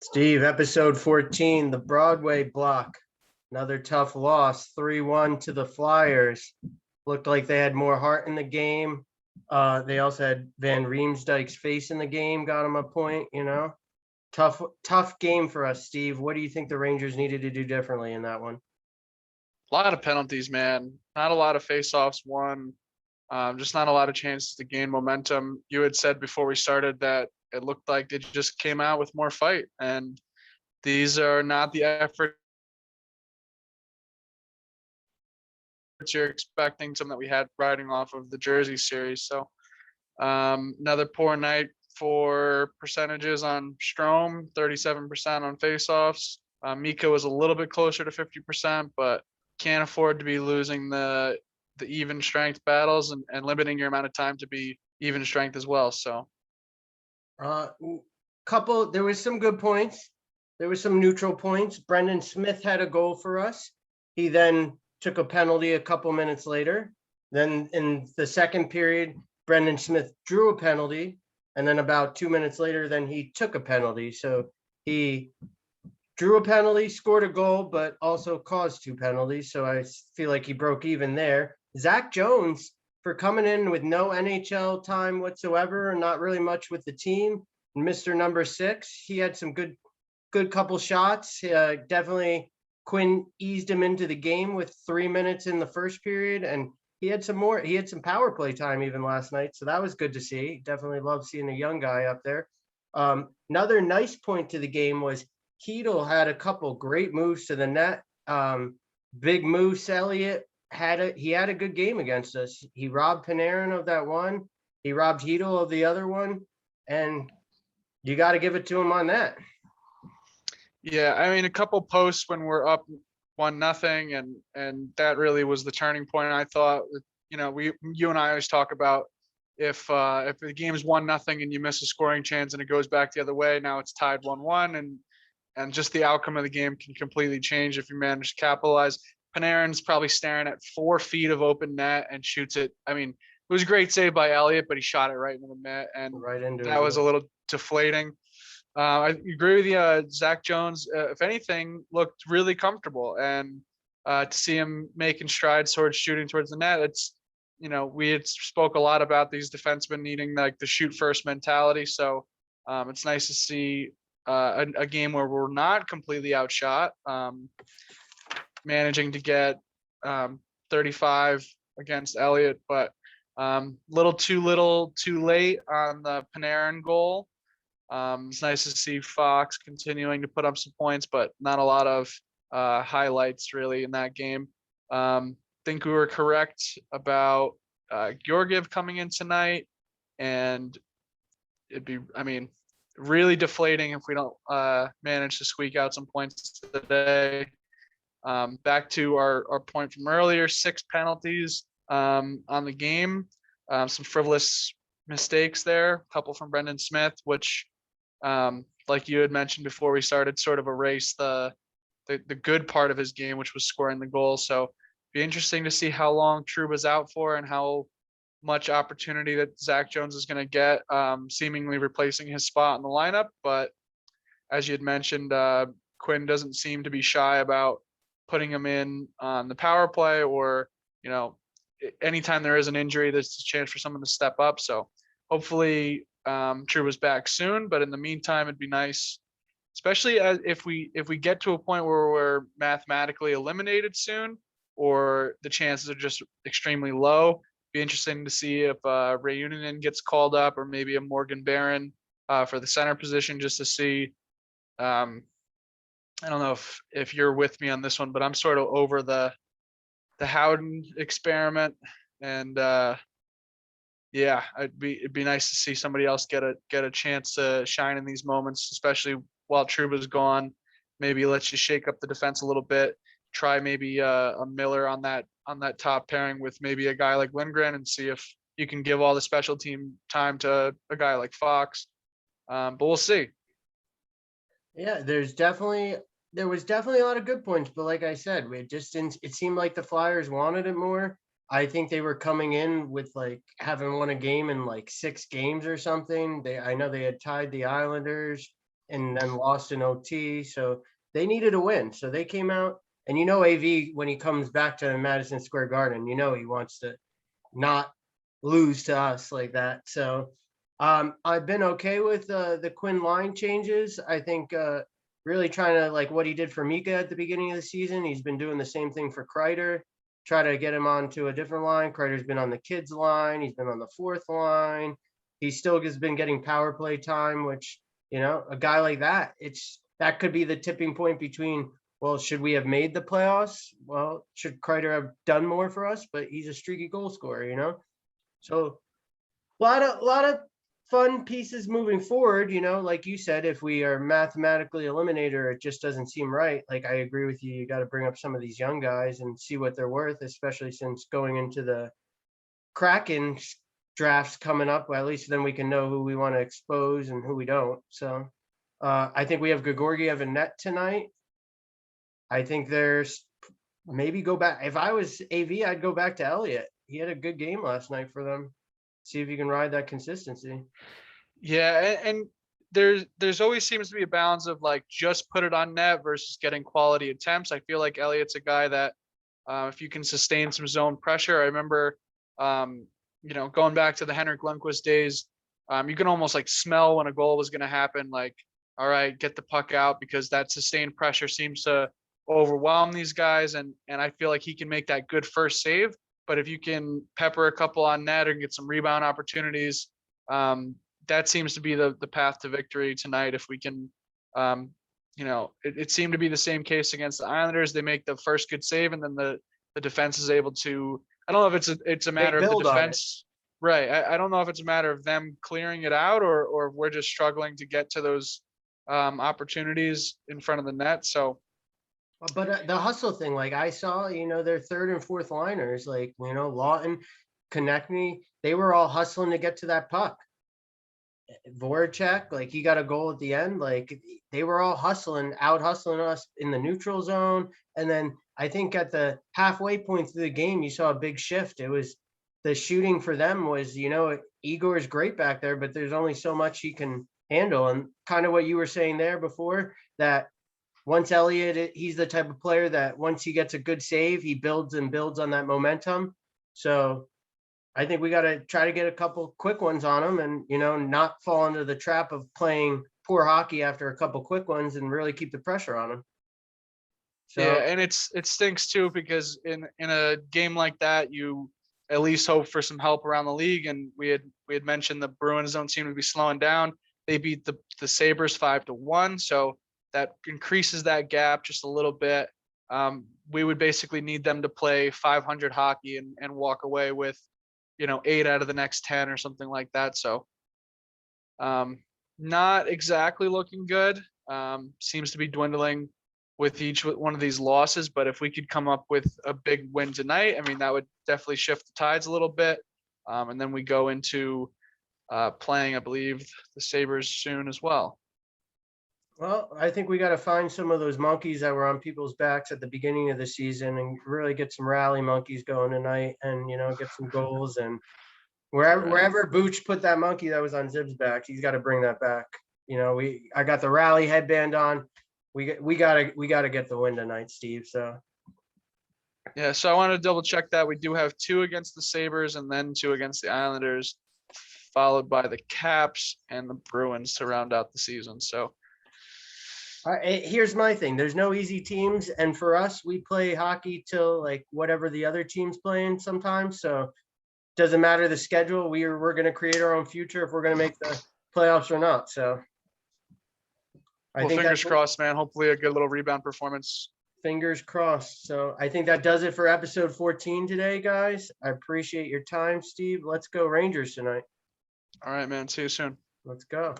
Steve, episode 14, the Broadway block. Another tough loss, 3-1 to the Flyers. Looked like they had more heart in the game. They also had Van Riemsdyk's face in the game, got him a point. Tough game for us, Steve. What do you think the Rangers needed to do differently in that one? A lot of penalties, man. Not a lot of faceoffs won. Just not a lot of chances to gain momentum. You had said before we started that it looked like they just came out with more fight, and these are not the efforts you're expecting. Some that we had riding off of the Jersey series. So another poor night for percentages on Strome, 37% on faceoffs. Mika was a little bit closer to 50%, but can't afford to be losing the even strength battles and limiting your amount of time to be even strength as well. So there was some good points. There was some neutral points. Brendan Smith had a goal for us. He then took a penalty a couple minutes later. Then in the second period, Brendan Smith drew a penalty. And then about 2 minutes later, then he took a penalty. So he drew a penalty, scored a goal, but also caused two penalties. So I feel like he broke even there. Zach Jones, for coming in with no NHL time whatsoever, and not really much with the team, Mr. Number 6, he had some good couple shots. Definitely Quinn eased him into the game with 3 minutes in the first period, and he had some power play time even last night. So that was good to see. Definitely love seeing a young guy up there. Another nice point to the game was Keedle had a couple great moves to the net. Big moves, Elliott had a good game against us. He robbed Panarin of that one. He robbed Heedle of the other one, and you got to give it to him on that. Yeah, I mean, a couple posts when we're up 1-0, and that really was the turning point. I thought, you and I always talk about if the game is 1-0 and you miss a scoring chance and it goes back the other way, now it's tied 1-1, and just the outcome of the game can completely change if you manage to capitalize. Panarin's probably staring at 4 feet of open net and shoots it. I mean, it was a great save by Elliott, but he shot it right into the net, and right into that was a little deflating. I agree with you. Zach Jones, if anything, looked really comfortable, and to see him making strides towards shooting towards the net, it's, we had spoke a lot about these defensemen needing like the shoot first mentality. So it's nice to see a game where we're not completely outshot, managing to get 35 against Elliott, but little too late on the Panarin goal. It's nice to see Fox continuing to put up some points, but not a lot of highlights really in that game. Think we were correct about Georgiev coming in tonight, and it'd be, really deflating if we don't manage to squeak out some points today. Back to our point from earlier, 6 penalties on the game, some frivolous mistakes there, a couple from Brendan Smith, which like you had mentioned before we started, sort of erase the good part of his game, which was scoring the goal. So be interesting to see how long Trouba's out for and how much opportunity that Zach Jones is going to get, seemingly replacing his spot in the lineup. But as you had mentioned, Quinn doesn't seem to be shy about putting him in on the power play, or, anytime there is an injury, there's a chance for someone to step up. So hopefully Trouba's back soon, but in the meantime, it'd be nice, especially if we get to a point where we're mathematically eliminated soon, or the chances are just extremely low. Be interesting to see if Ray Unanen gets called up, or maybe a Morgan Barron for the center position, just to see. I don't know if you're with me on this one, but I'm sort of over the Howden experiment, and yeah, it'd be nice to see somebody else get a chance to shine in these moments, especially while Trouba's gone. Maybe let's just shake up the defense a little bit. Try maybe a Miller on that top pairing with maybe a guy like Lindgren, and see if you can give all the special team time to a guy like Fox. But we'll see. Yeah, there was definitely a lot of good points, but like I said, it seemed like the Flyers wanted it more. I think they were coming in with like having won a game in like 6 games or something. I know they had tied the Islanders and then lost in OT. So they needed a win. So they came out, and AV, when he comes back to Madison Square Garden, he wants to not lose to us like that. So I've been okay with the Quinn line changes. I think really trying to, like what he did for Mika at the beginning of the season. He's been doing the same thing for Kreider. Try to get him onto a different line. Kreider's been on the kids line. He's been on the fourth line. He still has been getting power play time, which, a guy like that, that could be the tipping point between, well, should we have made the playoffs? Well, should Kreider have done more for us? But he's a streaky goal scorer. So a lot of fun pieces moving forward, like you said, if we are mathematically eliminated or it just doesn't seem right, like I agree with you, you got to bring up some of these young guys and see what they're worth, especially since going into the Kraken drafts coming up, well, at least then we can know who we want to expose and who we don't. So I think we have Georgiev and net tonight. I think there's maybe go back. If I was AV, I'd go back to Elliott. He had a good game last night for them. See if you can ride that consistency. Yeah, and there's always seems to be a balance of like just put it on net versus getting quality attempts. I feel like Elliott's a guy that if you can sustain some zone pressure. I remember going back to the Henrik Lundqvist days, you can almost like smell when a goal was going to happen. Like, all right, get the puck out, because that sustained pressure seems to overwhelm these guys, and I feel like he can make that good first save. But if you can pepper a couple on net or get some rebound opportunities, that seems to be the path to victory tonight. If we can, it seemed to be the same case against the Islanders. They make the first good save, and then the defense is able to. I don't know if it's a matter of the defense, right? I don't know if it's a matter of them clearing it out, or we're just struggling to get to those opportunities in front of the net. So. But the hustle thing, like I saw, their third and fourth liners, like, Lawton, Konechny, they were all hustling to get to that puck. Voracek, like he got a goal at the end, like they were all out hustling us in the neutral zone. And then I think at the halfway point through the game, you saw a big shift. It was the shooting for them was, Igor is great back there, but there's only so much he can handle. And kind of what you were saying there before, that once Elliott, he's the type of player that once he gets a good save, he builds and builds on that momentum. So I think we got to try to get a couple quick ones on him and, not fall into the trap of playing poor hockey after a couple quick ones and really keep the pressure on him. So, yeah, and it stinks too, because in a game like that, you at least hope for some help around the league. And we had mentioned the Bruins don't seem to be slowing down. They beat the Sabres 5-1. So that increases that gap just a little bit. We would basically need them to play 500 hockey and walk away with, 8 out of the next 10 or something like that. So not exactly looking good. Seems to be dwindling with each one of these losses. But if we could come up with a big win tonight, I mean, that would definitely shift the tides a little bit. And then we go into playing, I believe, the Sabres soon as well. Well, I think we got to find some of those monkeys that were on people's backs at the beginning of the season and really get some rally monkeys going tonight and, get some goals. And wherever Booch put that monkey that was on Zib's back, he's got to bring that back. I got the rally headband on. We gotta get the win tonight, Steve. So. Yeah, so I want to double check that. We do have 2 against the Sabres and then 2 against the Islanders, followed by the Caps and the Bruins to round out the season. So. Here's my thing. There's no easy teams. And for us, we play hockey till like whatever the other team's playing sometimes. So doesn't matter the schedule. We're going to create our own future if we're going to make the playoffs or not. So I think fingers crossed, man. Hopefully a good little rebound performance. Fingers crossed. So I think that does it for episode 14 today, guys. I appreciate your time, Steve. Let's go Rangers tonight. All right, man. See you soon. Let's go.